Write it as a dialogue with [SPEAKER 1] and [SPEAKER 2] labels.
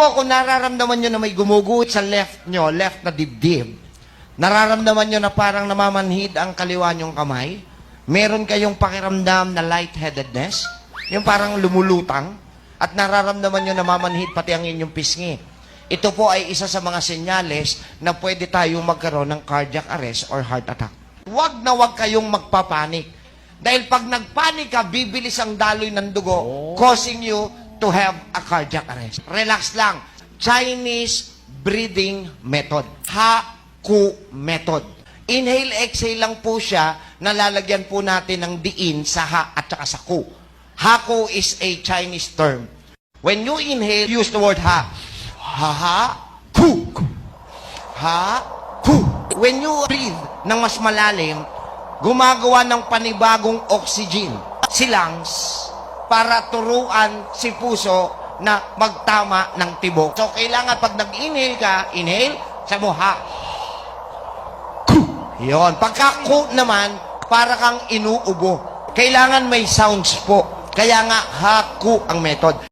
[SPEAKER 1] po, kung nararamdaman nyo na may gumuguhit sa left nyo, left na dibdib, nararamdaman nyo na parang namamanhid ang kaliwa nyong kamay, meron kayong pakiramdam na lightheadedness, yung parang lumulutang, at nararamdaman nyo na namamanhid pati ang inyong pisngi. Ito po ay isa sa mga senyales na pwede tayong magkaroon ng cardiac arrest or heart attack. Huwag na huwag kayong magpapanik. Dahil pag nagpanik ka, bibilis ang daloy ng dugo, causing you to have a cardiac arrest. Relax lang. Chinese breathing method. Ha-ku method. Inhale, exhale lang po siya, nalalagyan po natin ng diin sa ha at saka sa ku. Ha-ku is a Chinese term. When you inhale, use the word ha. Ha-ha-ku. Ha-ku. When you breathe ng mas malalim, gumagawa ng panibagong oxygen si lungs para turuan si puso na magtama ng tibok. So, kailangan pag nag-inhale ka, inhale, sabi mo, ha. Yun. Pagka-ku naman, para kang inuubo. Kailangan may sounds po. Kaya nga, ha-ku ang method.